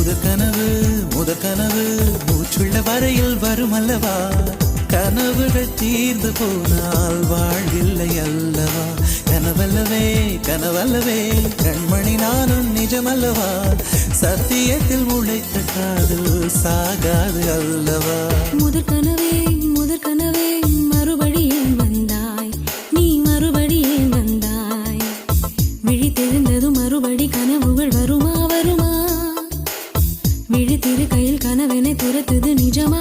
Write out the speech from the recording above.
முதற்கனவு மூச்சுள்ள வரையில் வருமல்லவா கனவுகள் தீர்ந்து போனால் வாழ்வில்லை அல்லவா கனவல்லவே கண்மணி நானும் நிஜமல்லவா சத்தியத்தில் உழைத்த காதல் சாகாது அல்லவா முதற்கனவே மறுபடியும் வந்தாய் நீ மறுபடியும் வந்தாய் விழித்தெழுந்ததும் மறுபடி கனவுகள் வருமா விழித்திரு கையில் கனவென துரத்துது நிஜமா